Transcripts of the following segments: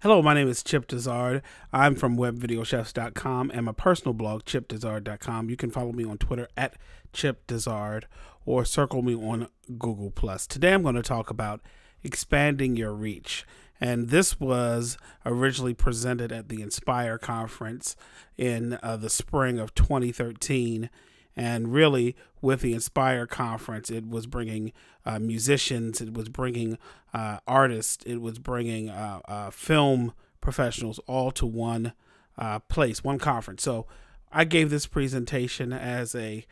Hello, my name is Chip Dizard. I'm from webvideochefs.com and my personal blog, chipdizard.com. You can follow me on Twitter at chipdizard or circle me on Google+. Today I'm going to talk about expanding your reach. And this was originally presented at the Inspire conference in the spring of 2013. And really, with the Inspire conference, it was bringing musicians, it was bringing artists, it was bringing film professionals all to one place, one conference. So I gave this presentation as a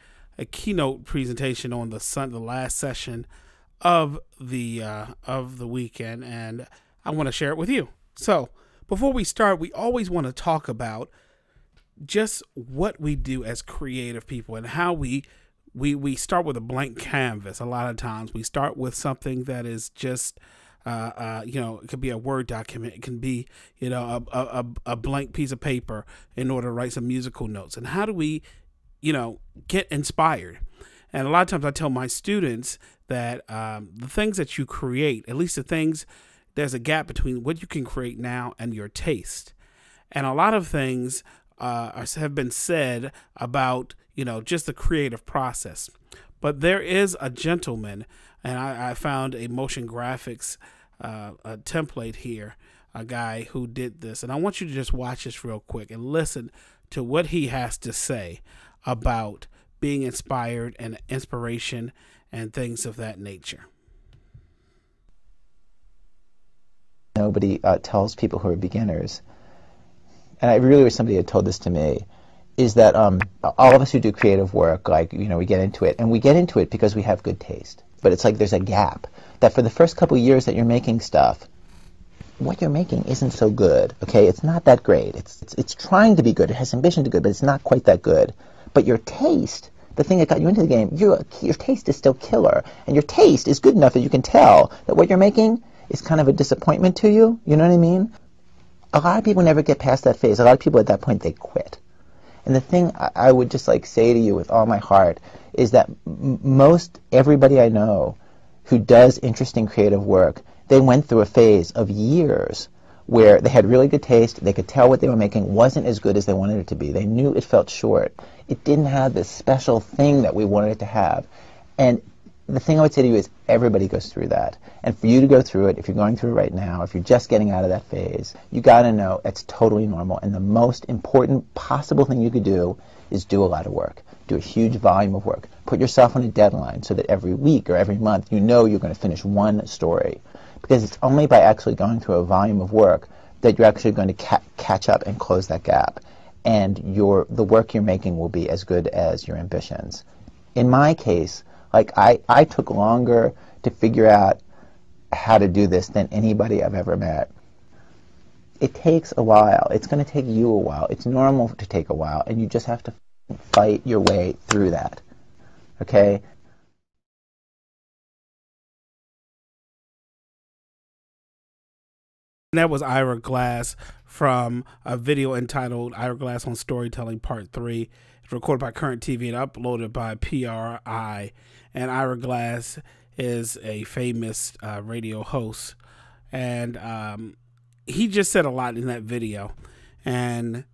keynote presentation on the last session of the weekend, and I want to share it with you. So before we start, we always want to talk about just what we do as creative people and how we start with a blank canvas. A lot of times we start with something that is just it could be a Word document, it can be a blank piece of paper in order to write some musical notes. And how do we get inspired? And a lot of times I tell my students that the things that you create, at least there's a gap between what you can create now and your taste. And a lot of things have been said about, just the creative process. But there is a gentleman, and I found a motion graphics a template here, a guy who did this. And I want you to just watch this real quick and listen to what he has to say about being inspired and inspiration and things of that nature. Nobody tells people who are beginners, and I really wish somebody had told this to me, is that all of us who do creative work, we get into it, and we get into it because we have good taste. But it's like there's a gap, that for the first couple years that you're making stuff, what you're making isn't so good, okay? It's not that great. It's trying to be good. It has ambition to be good, but it's not quite that good. But your taste, the thing that got you into the game, your taste is still killer. And your taste is good enough that you can tell that what you're making is kind of a disappointment to you. You know what I mean? A lot of people never get past that phase. A lot of people at that point, they quit. And the thing I would just say to you with all my heart is that most everybody I know who does interesting creative work, they went through a phase of years where they had really good taste. They could tell what they were making wasn't as good as they wanted it to be. They knew it felt short. It didn't have this special thing that we wanted it to have. And the thing I would say to you is everybody goes through that. And for you to go through it, if you're going through it right now, if you're just getting out of that phase, you got to know it's totally normal. And the most important possible thing you could do is do a lot of work. Do a huge volume of work. Put yourself on a deadline so that every week or every month you know you're going to finish one story. Because it's only by actually going through a volume of work that you're actually going to catch up and close that gap. And the work you're making will be as good as your ambitions. In my case, I took longer to figure out how to do this than anybody I've ever met. It takes a while. It's going to take you a while. It's normal to take a while, and you just have to fight your way through that. Okay? And that was Ira Glass from a video entitled Ira Glass on Storytelling Part 3. It's recorded by Current TV and uploaded by PRI. And Ira Glass is a famous radio host. And he just said a lot in that video. And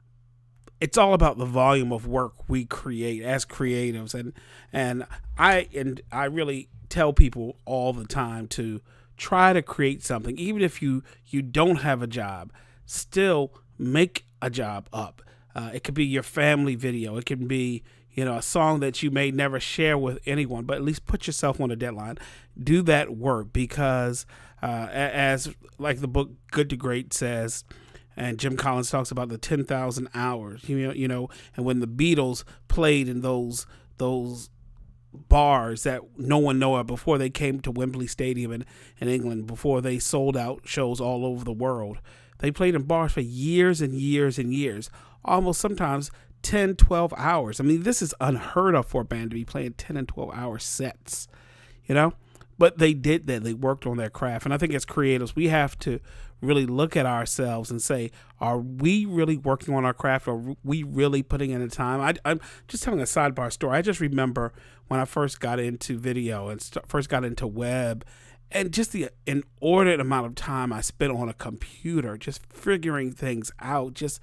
it's all about the volume of work we create as creatives. And I really tell people all the time to try to create something. Even if you don't have a job, still make a job up. It could be your family video. It can be, a song that you may never share with anyone, but at least put yourself on a deadline. Do that work because as like the book Good to Great says, and Jim Collins talks about the 10,000 hours, and when the Beatles played in those bars that no one knew of before they came to Wembley Stadium in England, before they sold out shows all over the world, they played in bars for years and years and years, almost sometimes 10, 12 hours. I mean, this is unheard of for a band to be playing 10 and 12-hour sets, But they did that. They worked on their craft. And I think as creatives, we have to really look at ourselves and say, are we really working on our craft? Are we really putting in the time? I'm just telling a sidebar story. I just remember when I first got into video and first got into web and just the inordinate amount of time I spent on a computer, just figuring things out, just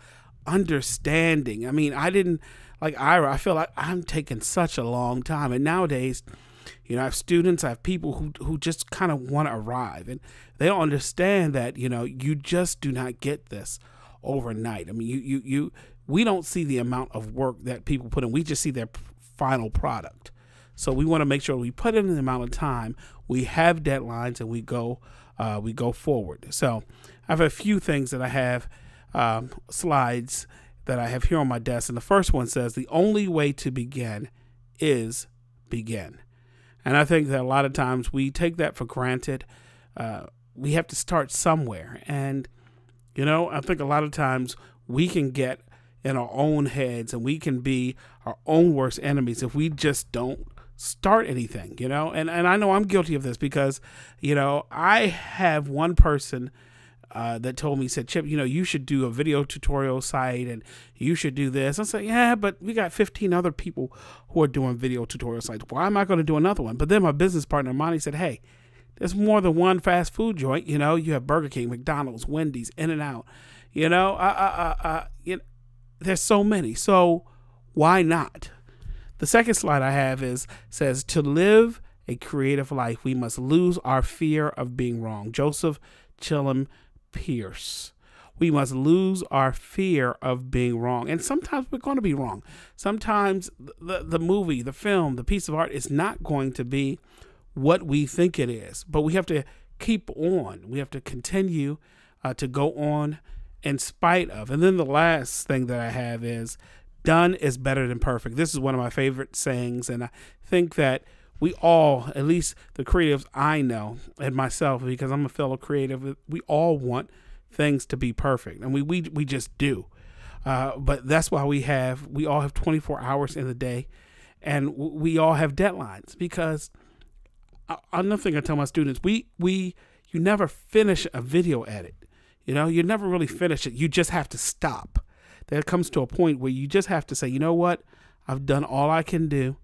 understanding. I mean, I didn't, like Ira, I feel like I'm taking such a long time. And nowadays, you know, I have students, I have people who just kind of want to arrive, and they don't understand that, you know, you just do not get this overnight. I mean, we don't see the amount of work that people put in. We just see their final product. So we want to make sure we put in the amount of time, we have deadlines, and we go forward. So I have a few things that I have, slides that I have here on my desk. And the first one says, the only way to begin is begin. And I think that a lot of times we take that for granted. We have to start somewhere. And, you know, I think a lot of times we can get in our own heads, and we can be our own worst enemies if we just don't start anything, you know. And I know I'm guilty of this because, you know, I have one person that told me, said, Chip, you know, you should do a video tutorial site and you should do this. I said, yeah, but we got 15 other people who are doing video tutorial sites. Why am I going to do another one? But then my business partner, Monty, said, hey, there's more than one fast food joint. You know, you have Burger King, McDonald's, Wendy's, In-N-Out. You know, there's so many. So why not? The second slide I have says, to live a creative life, we must lose our fear of being wrong. Joseph Chillam Pierce. We must lose our fear of being wrong. And sometimes we're going to be wrong. Sometimes the movie, the film, the piece of art is not going to be what we think it is. But we have to keep on. We have to continue to go on in spite of. And then the last thing that I have is, done is better than perfect. This is one of my favorite sayings, and I think that we all, at least the creatives I know and myself, because I'm a fellow creative, we all want things to be perfect, and we just do. But that's why we all have 24 hours in the day, and we all have deadlines. Because another thing I tell my students, you never finish a video edit. You know, you never really finish it. You just have to stop. There comes to a point where you just have to say, you know what, I've done all I can do,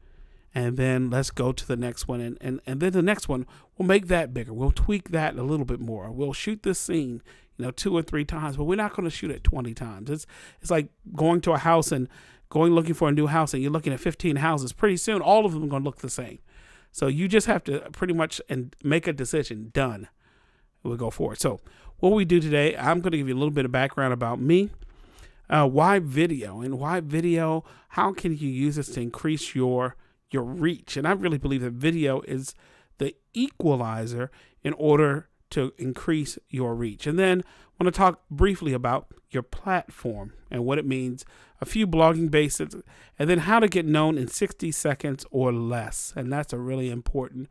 and then let's go to the next one. And then the next one, we'll make that bigger. We'll tweak that a little bit more. We'll shoot this scene, you know, 2 or 3 times, but we're not going to shoot it 20 times. It's like going to a house and looking for a new house, and you're looking at 15 houses. Pretty soon, all of them are going to look the same. So you just have to pretty much make a decision. Done. We'll go forward. So what we do today, I'm going to give you a little bit of background about me. Why video? And why video? How can you use this to increase your reach? And I really believe that video is the equalizer in order to increase your reach. And then I want to talk briefly about your platform and what it means, a few blogging basics, and then how to get known in 60 seconds or less. And that's a really important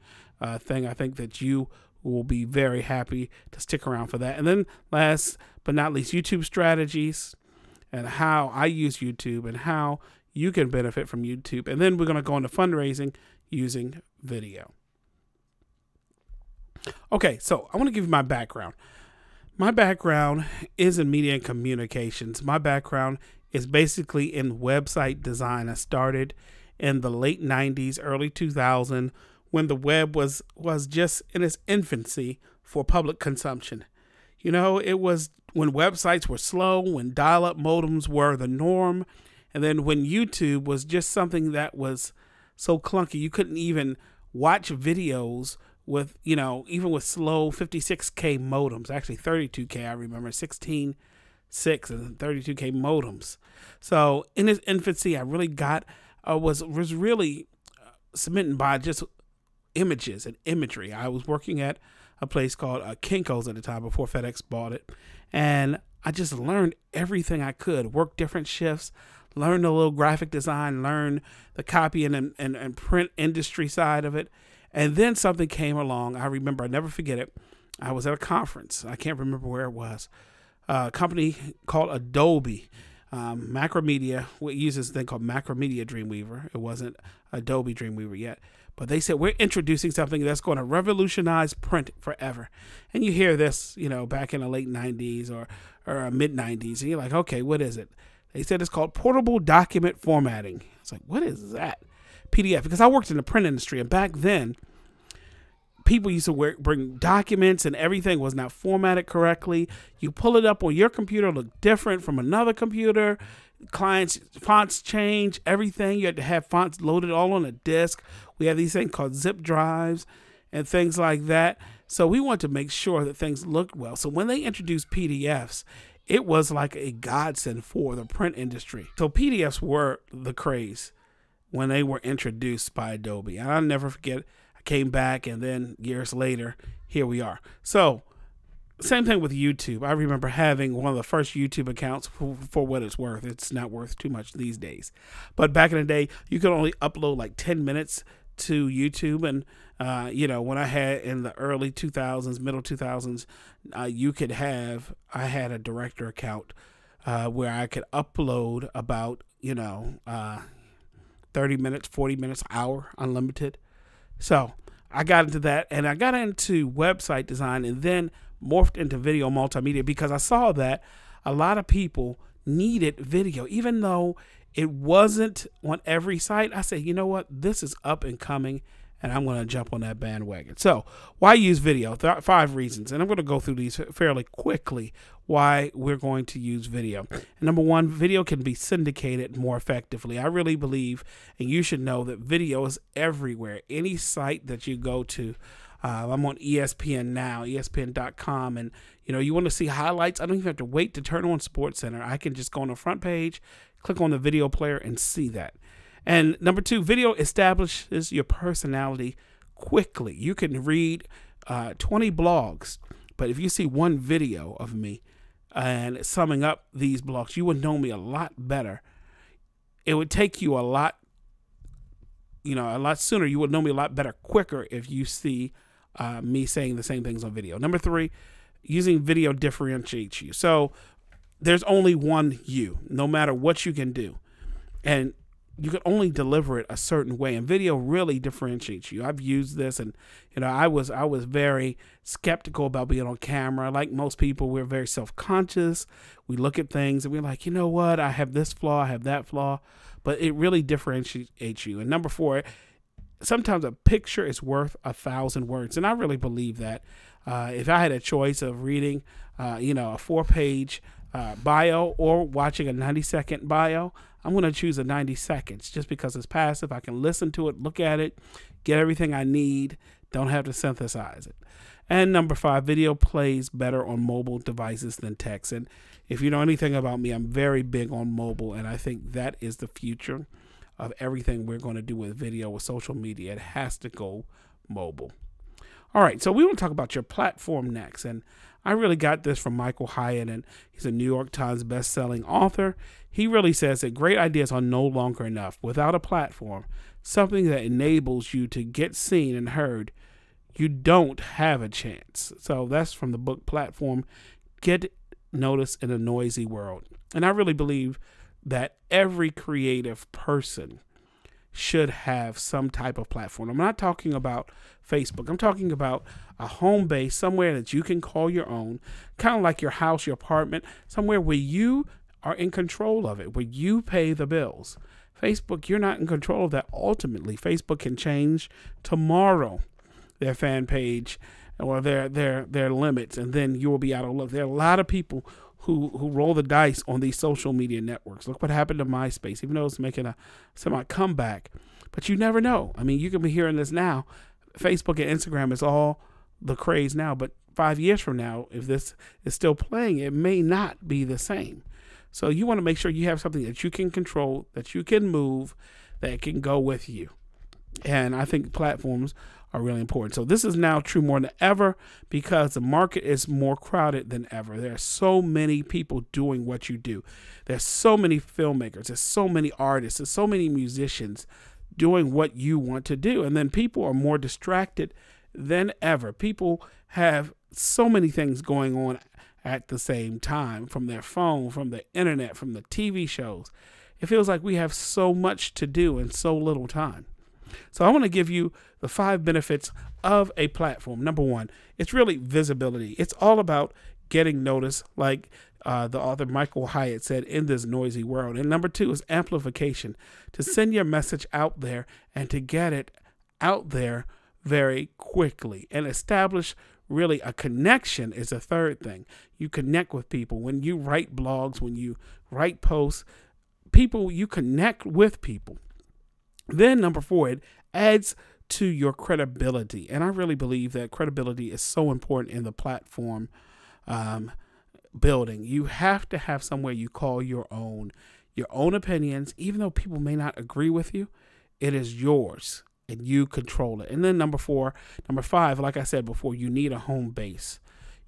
thing. I think that you will be very happy to stick around for that. And then last but not least, YouTube strategies, and how I use YouTube and how you can benefit from YouTube. And then we're going to go into fundraising using video. Okay, so I want to give you my background. My background is in media and communications. My background is basically in website design. I started in the late 90s, early 2000, when the web was just in its infancy for public consumption. You know, it was when websites were slow, when dial-up modems were the norm, and then when YouTube was just something that was so clunky, you couldn't even watch videos with, you know, even with slow 56K modems, actually 32K, I remember, 16.6 and 32K modems. So in its infancy, I really was really smitten by just images and imagery. I was working at a place called Kinko's at the time before FedEx bought it. And I just learned everything I could, work different shifts, learn a little graphic design, learn the copy and print industry side of it. And then something came along. I remember, I never forget it. I was at a conference. I can't remember where it was. A company called Adobe, Macromedia, uses a thing called Macromedia Dreamweaver. It wasn't Adobe Dreamweaver yet. But they said, we're introducing something that's going to revolutionize print forever. And you hear this, you know, back in the late 90s or mid 90s. And you're like, okay, what is it? They said it's called portable document formatting. It's like, what is that? PDF. Because I worked in the print industry. And back then, people used to bring documents and everything was not formatted correctly. You pull it up on your computer, look different from another computer. Clients' fonts change, everything. You had to have fonts loaded all on a disk. We have these things called zip drives and things like that. So we want to make sure that things looked well. So when they introduced PDFs, it was like a godsend for the print industry. So PDFs were the craze when they were introduced by Adobe. And I'll never forget, I came back and then years later, here we are. So same thing with YouTube. I remember having one of the first YouTube accounts for what it's worth. It's not worth too much these days. But back in the day, you could only upload like 10 minutes to YouTube. And, when I had in the early 2000s, middle 2000s, I had a director account where I could upload about, 30 minutes, 40 minutes, hour, unlimited. So I got into that, and I got into website design and then morphed into video multimedia because I saw that a lot of people needed video, even though it wasn't on every site. I said, you know what, this is up and coming, and I'm going to jump on that bandwagon. So why use video? 5 reasons, and I'm going to go through these fairly quickly, why we're going to use video. And number 1, video can be syndicated more effectively. I really believe, and you should know, that video is everywhere. Any site that you go to, I'm on ESPN now, ESPN.com, and you want to see highlights. I don't even have to wait to turn on SportsCenter. I can just go on the front page, click on the video player, and see that. And number 2, video establishes your personality quickly. You can read 20 blogs, but if you see one video of me and summing up these blogs, you would know me a lot better. It would take you a lot sooner. You would know me a lot better quicker if you see me saying the same things on video. Number 3, using video differentiates you. So there's only one you, no matter what you can do. And you can only deliver it a certain way, and video really differentiates you. I've used this, and I was very skeptical about being on camera. Like most people, we're very self-conscious. We look at things and we're like, you know what, I have this flaw, I have that flaw, but it really differentiates you. And number 4, sometimes a picture is worth 1,000 words, and I really believe that. If I had a choice of reading, a 4-page bio or watching a 90-second bio, I'm going to choose a 90 seconds just because it's passive. I can listen to it, look at it, get everything I need, don't have to synthesize it. And number 5, video plays better on mobile devices than text. And if you know anything about me, I'm very big on mobile, and I think that is the future of everything we're going to do with video, with social media. It has to go mobile. All right, so we want to talk about your platform next. And I really got this from Michael Hyatt, and he's a New York Times best-selling author. He really says that great ideas are no longer enough. Without a platform, something that enables you to get seen and heard, you don't have a chance. So that's from the book Platform, Get Noticed in a Noisy World. And I really believe that every creative person should have some type of platform. I'm not talking about Facebook. I'm talking about a home base, somewhere that you can call your own, kind of like your house, your apartment, somewhere where you are in control of it, where you pay the bills. Facebook, you're not in control of that. Ultimately, Facebook can change tomorrow their fan page or their limits, and then you will be out of luck. There are a lot of people who roll the dice on these social media networks. Look what happened to MySpace, even though it's making a semi-comeback. But you never know. I mean, you can be hearing this now. Facebook and Instagram is all the craze now, but 5 years from now, if this is still playing, it may not be the same. So you want to make sure you have something that you can control, that you can move, that can go with you. And I think platforms are really important. So this is now true more than ever because the market is more crowded than ever. There are so many people doing what you do. There's so many filmmakers. There's so many artists. There's so many musicians doing what you want to do. And then people are more distracted than ever. People have so many things going on at the same time, from their phone, from the internet, from the TV shows. It feels like we have so much to do in so little time. So I want to give you the 5 benefits of a platform. Number 1, it's really visibility. It's all about getting noticed, like the author Michael Hyatt said, in this noisy world. And number 2 is amplification, to send your message out there and to get it out there very quickly. And establish really a connection is a third thing. You connect with people. When you write blogs, when you write posts, you connect with people. Then number 4, it adds to your credibility. And I really believe that credibility is so important in the platform building. You have to have somewhere you call your own opinions. Even though people may not agree with you, it is yours and you control it. And then number 5, like I said before, you need a home base.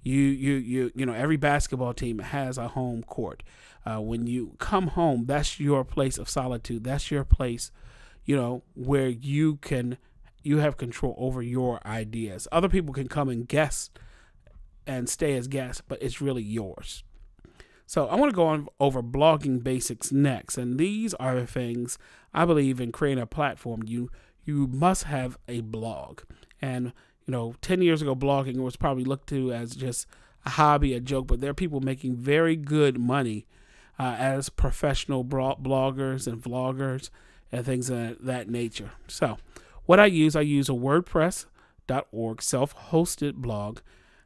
You know, every basketball team has a home court. When you come home, that's your place of solitude. That's your place, you know, where you have control over your ideas. Other people can come and guest and stay as guests, but it's really yours. So I want to go on over blogging basics next. And these are the things I believe in creating a platform. You must have a blog. And, you know, 10 years ago, blogging was probably looked to as just a hobby, a joke, but there are people making very good money as professional bloggers and vloggers and things of that nature. So what I use a WordPress.org self-hosted blog,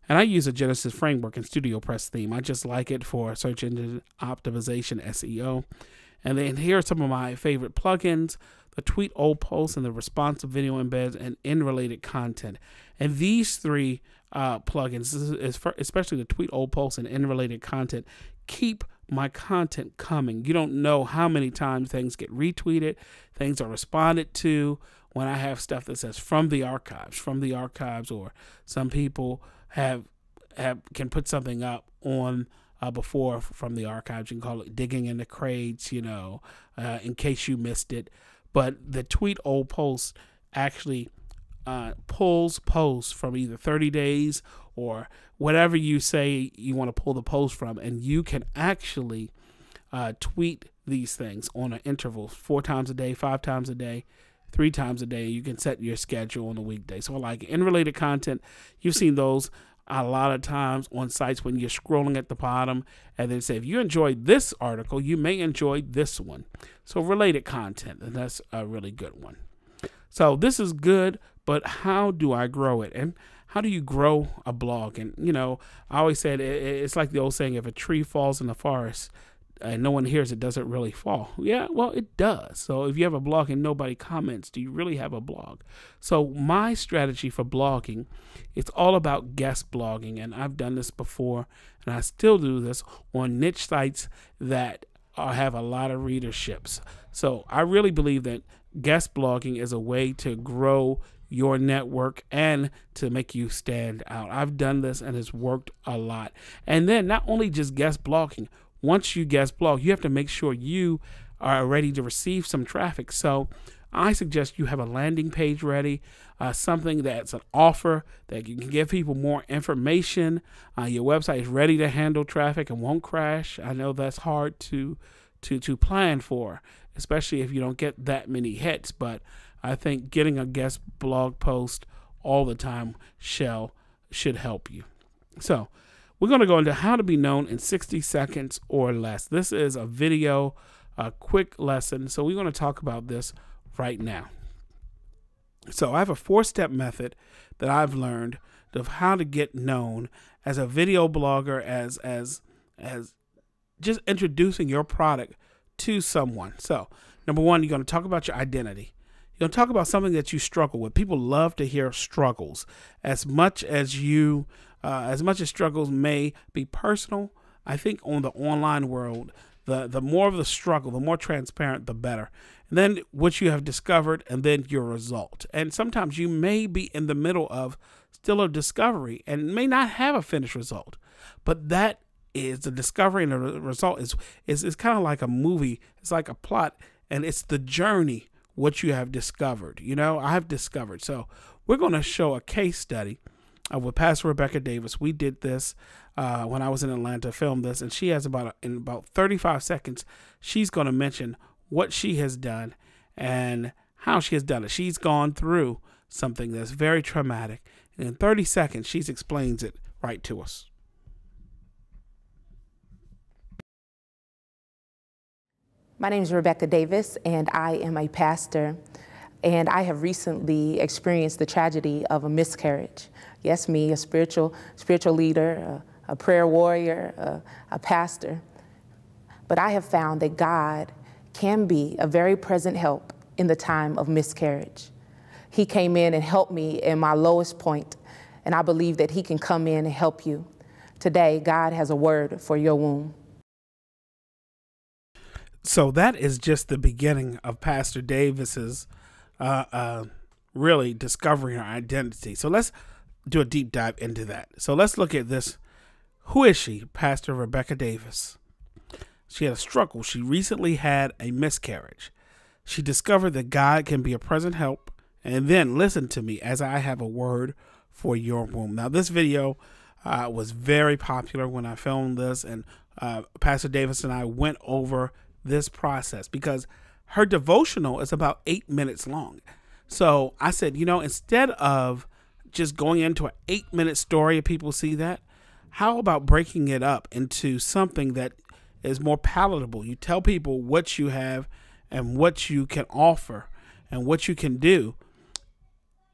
and I use a Genesis framework and StudioPress theme. I just like it for search engine optimization, SEO. And then here are some of my favorite plugins: the tweet old posts and the responsive video embeds and in-related content. And these 3 plugins, especially the tweet old posts and in-related content, keep my content coming. You don't know how many times things get retweeted, things are responded to when I have stuff that says from the archives, or some people can put something up on before from the archives. You can call it digging in the crates, you know, in case you missed it. But the tweet old post actually pulls posts from either 30 days or whatever you say you want to pull the post from, and you can actually tweet these things on an interval, 4 times a day, 5 times a day, 3 times a day. You can set your schedule on a weekday. So like in-related content, you've seen those a lot of times on sites when you're scrolling at the bottom and then say, if you enjoyed this article, you may enjoy this one. So related content, and that's a really good one. So this is good, but how do I grow it? And how do you grow a blog? And, you know, I always said it's like the old saying, if a tree falls in the forest and no one hears it, does it really fall? Yeah, well, it does. So if you have a blog and nobody comments, do you really have a blog? So my strategy for blogging, it's all about guest blogging. And I've done this before, and I still do this on niche sites that have a lot of readerships. So I really believe that guest blogging is a way to grow your network and to make you stand out. I've done this and it's worked a lot. And then not only just guest blogging, once you guest blog, you have to make sure you are ready to receive some traffic. So I suggest you have a landing page ready, something that's an offer that you can give people more information. Your website is ready to handle traffic and won't crash. I know that's hard to plan for, especially if you don't get that many hits, but I think getting a guest blog post all the time should help you. So we're going to go into how to be known in 60 seconds or less. This is a video, a quick lesson. So we're going to talk about this right now. So I have a 4-step method that I've learned of how to get known as a video blogger, as just introducing your product to someone. So number 1, you're going to talk about your identity. You're going to talk about something that you struggle with. People love to hear struggles. As much as struggles may be personal, I think on the online world, the more of the struggle, the more transparent, the better. And then what you have discovered, and then your result. And sometimes you may be in the middle of still a discovery and may not have a finished result. But that is the discovery, and the result is kind of like a movie. It's like a plot, and it's the journey, what you have discovered. You know, I have discovered. So we're going to show a case study with Pastor Rebecca Davis. We did this when I was in Atlanta, filmed this, and she has in about 35 seconds, she's going to mention what she has done and how she has done it. She's gone through something that's very traumatic, and in 30 seconds, she explains it right to us. My name is Rebecca Davis, and I am a pastor. And I have recently experienced the tragedy of a miscarriage. Yes, me, a spiritual leader, a prayer warrior, a pastor. But I have found that God can be a very present help in the time of miscarriage. He came in and helped me in my lowest point, and I believe that he can come in and help you. Today, God has a word for your womb. So that is just the beginning of Pastor Davis's really discovering her identity. So let's do a deep dive into that. So let's look at this. Who is she? Pastor Rebecca Davis. She had a struggle. She recently had a miscarriage. She discovered that God can be a present help. And then listen to me as I have a word for your womb. Now, this video was very popular when I filmed this, and Pastor Davis and I went over this process because her devotional is about 8 minutes long. So I said, you know, instead of just going into an 8-minute story and people see that, how about breaking it up into something that is more palatable? You tell people what you have and what you can offer and what you can do.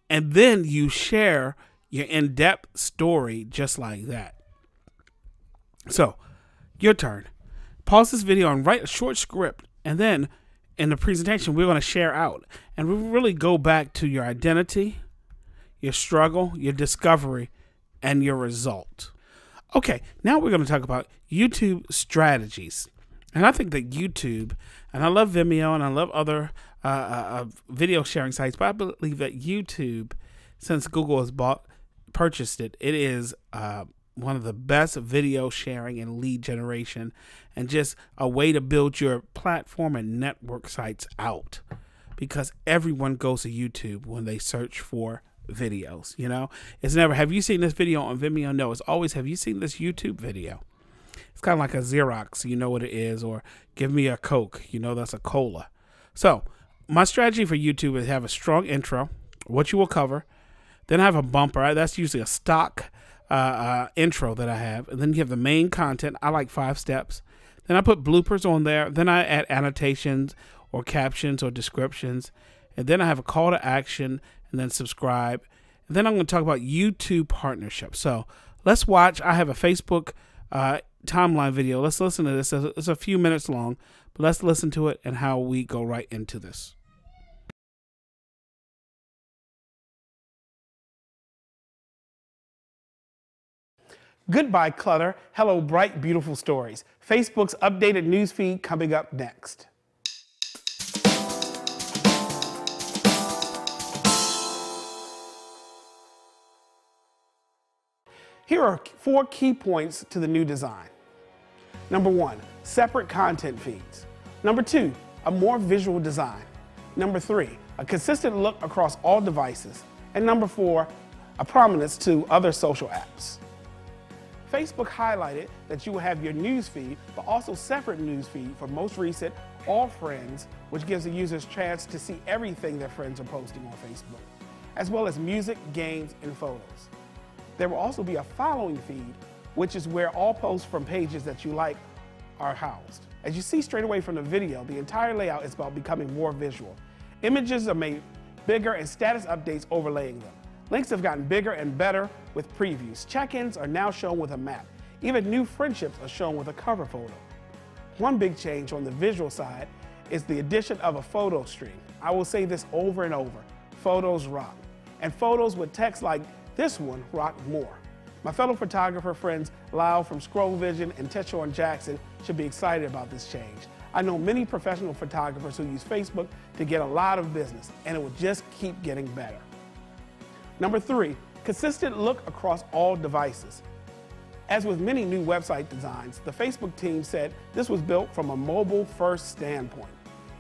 And then you share your in-depth story just like that. So, your turn. Pause this video and write a short script. And then in the presentation, we're going to share out. And we really go back to your identity, your struggle, your discovery, and your result. Okay, now we're going to talk about YouTube strategies. And I think that YouTube, and I love Vimeo and I love other video sharing sites, but I believe that YouTube, since Google has purchased it, it is one of the best video sharing and lead generation and just a way to build your platform and network sites out, because everyone goes to YouTube when they search for videos. You know, it's never, have you seen this video on Vimeo? No, it's always, have you seen this YouTube video? It's kind of like a Xerox, you know what it is, or give me a Coke, you know that's a cola. So my strategy for YouTube is have a strong intro, what you will cover, then I have a bumper. Right? That's usually a stock intro that I have, and then you have the main content. I like 5 steps. Then I put bloopers on there. Then I add annotations or captions or descriptions, and then I have a call to action, and then subscribe. And then I'm going to talk about YouTube partnerships. So let's watch. I have a Facebook timeline video. Let's listen to this. It's a few minutes long, but let's listen to it and how we go right into this. Goodbye, clutter. Hello, bright, beautiful stories. Facebook's updated newsfeed coming up next. Here are 4 key points to the new design. Number 1, separate content feeds. Number 2, a more visual design. Number 3, a consistent look across all devices. And number 4, a prominence to other social apps. Facebook highlighted that you will have your news feed, but also separate news feed for most recent, all friends, which gives the users a chance to see everything their friends are posting on Facebook, as well as music, games, and photos. There will also be a following feed, which is where all posts from pages that you like are housed. As you see straight away from the video, the entire layout is about becoming more visual. Images are made bigger and status updates overlaying them. Links have gotten bigger and better with previews. Check-ins are now shown with a map. Even new friendships are shown with a cover photo. One big change on the visual side is the addition of a photo stream. I will say this over and over, photos rock. And photos with text like this one rock more. My fellow photographer friends Lyle from Scroll Vision and Tetron Jackson should be excited about this change. I know many professional photographers who use Facebook to get a lot of business, and it will just keep getting better. Number 3, consistent look across all devices. As with many new website designs, the Facebook team said this was built from a mobile-first standpoint,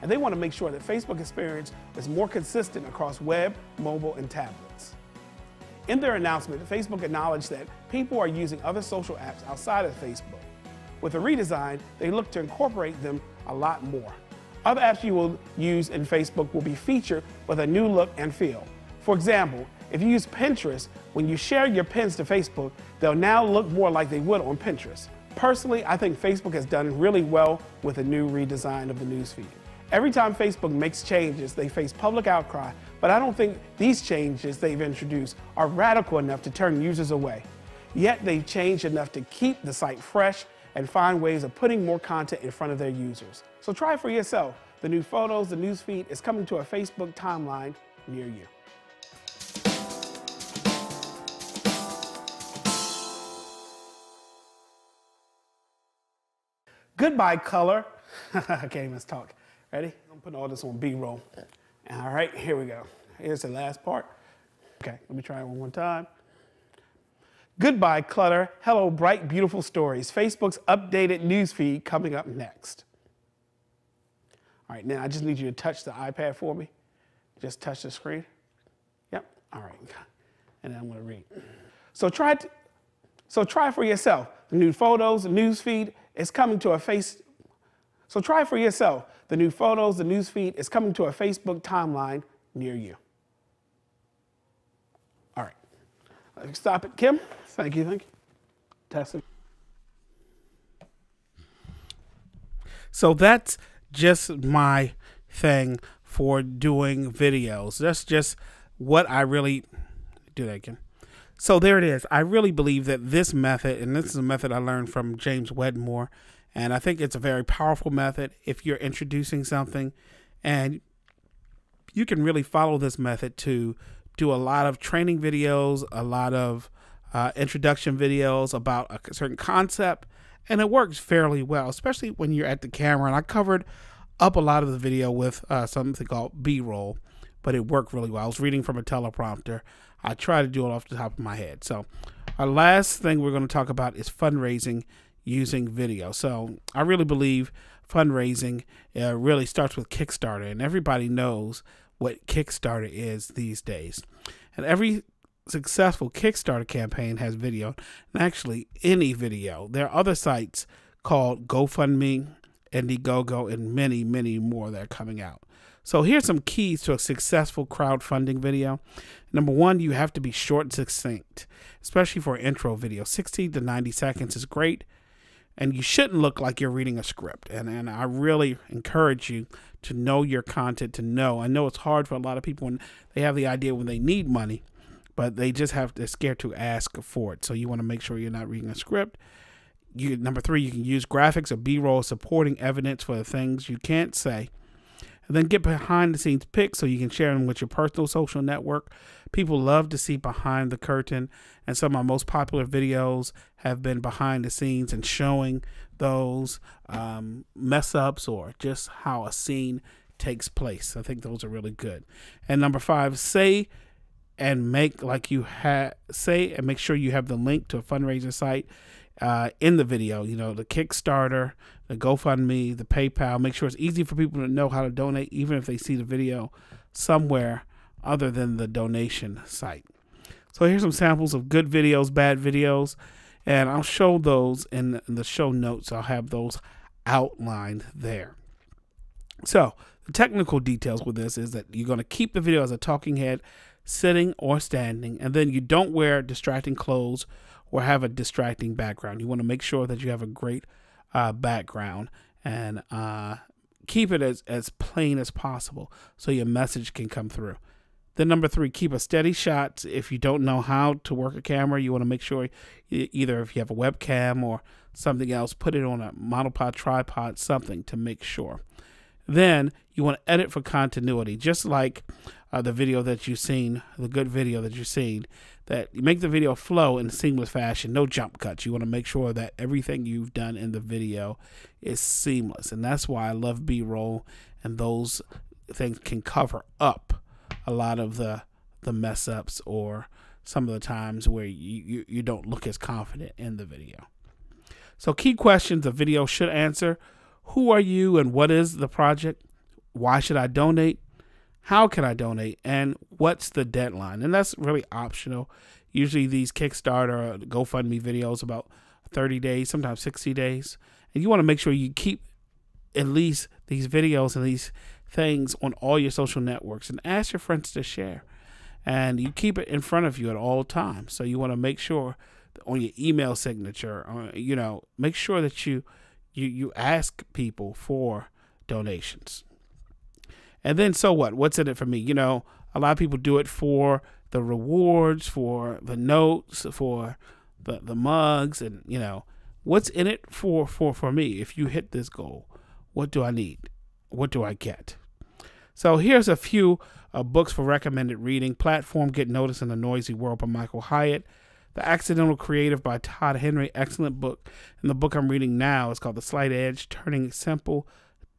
and they want to make sure that Facebook experience is more consistent across web, mobile, and tablets. In their announcement, Facebook acknowledged that people are using other social apps outside of Facebook. With the redesign, they look to incorporate them a lot more. Other apps you will use in Facebook will be featured with a new look and feel. For example, if you use Pinterest, when you share your pins to Facebook, they'll now look more like they would on Pinterest. Personally, I think Facebook has done really well with the new redesign of the newsfeed. Every time Facebook makes changes, they face public outcry, but I don't think these changes they've introduced are radical enough to turn users away. Yet they've changed enough to keep the site fresh and find ways of putting more content in front of their users. So try it for yourself. The new photos, the newsfeed is coming to a Facebook timeline near you. Goodbye, color. I can't even talk. Ready? I'm putting all this on B-roll. All right, here we go. Here's the last part. Okay, let me try it one more time. Goodbye, clutter. Hello, bright, beautiful stories. Facebook's updated newsfeed coming up next. All right, now I just need you to touch the iPad for me. Just touch the screen. Yep, all right. And then I'm gonna read. So try for yourself. The new photos, the newsfeed is coming to a So try for yourself. The new photos, the newsfeed is coming to a Facebook timeline near you. All right. Stop it, Kim. Thank you, thank you. Testing. So that's just my thing for doing videos. That's just what I really do. That again. So there it is. I really believe that this method, and this is a method I learned from James Wedmore, and I think it's a very powerful method if you're introducing something, and you can really follow this method to do a lot of training videos, a lot of introduction videos about a certain concept, and it works fairly well, especially when you're at the camera. And I covered up a lot of the video with something called B-roll, but it worked really well. I was reading from a teleprompter. I try to do it off the top of my head. So our last thing we're going to talk about is fundraising using video. So I really believe fundraising really starts with Kickstarter, and everybody knows what Kickstarter is these days. And every successful Kickstarter campaign has video, and actually any video. There are other sites called GoFundMe, Indiegogo, and many, many more that are coming out. So here's some keys to a successful crowdfunding video. Number one, you have to be short and succinct, especially for an intro video. 60 to 90 seconds is great, and you shouldn't look like you're reading a script. And I really encourage you to know your content, to know. I know it's hard for a lot of people when they have the idea when they need money, but they just they're scared to ask for it. So you want to make sure you're not reading a script. Number three, you can use graphics or B-roll supporting evidence for the things you can't say. And then get behind the scenes pics so you can share them with your personal social network. People love to see behind the curtain, and some of my most popular videos have been behind the scenes and showing those mess ups or just how a scene takes place. I think those are really good. And number five, say and make like you say and make sure you have the link to a fundraiser site in the video, you know, the Kickstarter, the GoFundMe, the PayPal. Make sure it's easy for people to know how to donate, even if they see the video somewhere other than the donation site. So here's some samples of good videos, bad videos, and I'll show those in the show notes. I'll have those outlined there. So the technical details with this is that you're going to keep the video as a talking head, sitting or standing, and then you don't wear distracting clothes or have a distracting background. You want to make sure that you have a great background and keep it as plain as possible so your message can come through. Then number three, keep a steady shot. If you don't know how to work a camera, you want to make sure either if you have a webcam or something else, put it on a monopod, tripod, something to make sure. Then you want to edit for continuity, just like the video that you've seen, the good video that you've seen, that you make the video flow in a seamless fashion, no jump cuts. You want to make sure that everything you've done in the video is seamless. And that's why I love B-roll, and those things can cover up a lot of the mess ups or some of the times where you don't look as confident in the video. So key questions the video should answer: who are you and what is the project? Why should I donate? How can I donate? And what's the deadline? And that's really optional. Usually these Kickstarter or GoFundMe videos about 30 days, sometimes 60 days. And you want to make sure you keep at least these videos and these things on all your social networks and ask your friends to share. And you keep it in front of you at all times. So you want to make sure on your email signature, or, you know, make sure that you ask people for donations. And then so what? What's in it for me? You know, a lot of people do it for the rewards, for the notes, for the mugs, and you know, what's in it for me? If you hit this goal, what do I need? What do I get? So here's a few books for recommended reading. Platform, Get Noticed in a Noisy World by Michael Hyatt. The Accidental Creative by Todd Henry. Excellent book. And the book I'm reading now is called The Slight Edge, Turning Simple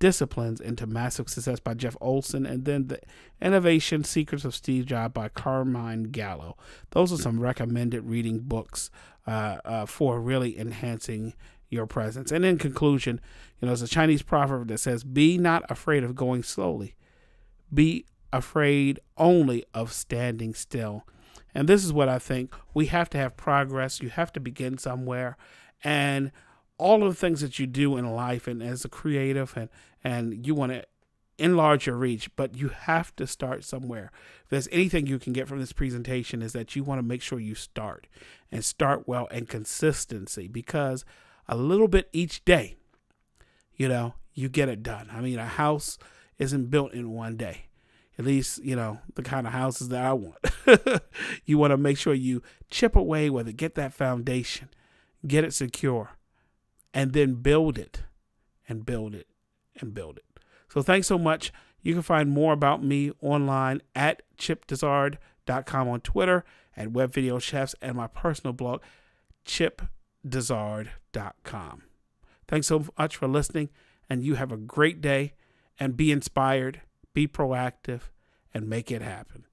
Disciplines into Massive Success by Jeff Olson. And then The Innovation Secrets of Steve Jobs by Carmine Gallo. Those are some recommended reading books for really enhancing your presence. And in conclusion, you know, there's a Chinese proverb that says, be not afraid of going slowly. Be afraid only of standing still. And this is what I think. We have to have progress. You have to begin somewhere. And all of the things that you do in life and as a creative and you want to enlarge your reach, but you have to start somewhere. If there's anything you can get from this presentation is that you want to make sure you start and start well, and consistency, because a little bit each day, you know, you get it done. I mean, a house isn't built in one day. At least, you know, the kind of houses that I want. You want to make sure you chip away with it, get that foundation, get it secure, and then build it and build it and build it. So thanks so much. You can find more about me online at chipdizard.com, on Twitter, at Web Video Chefs, and my personal blog, chipdizard.com. Thanks so much for listening, and you have a great day, and be inspired. Be proactive and make it happen.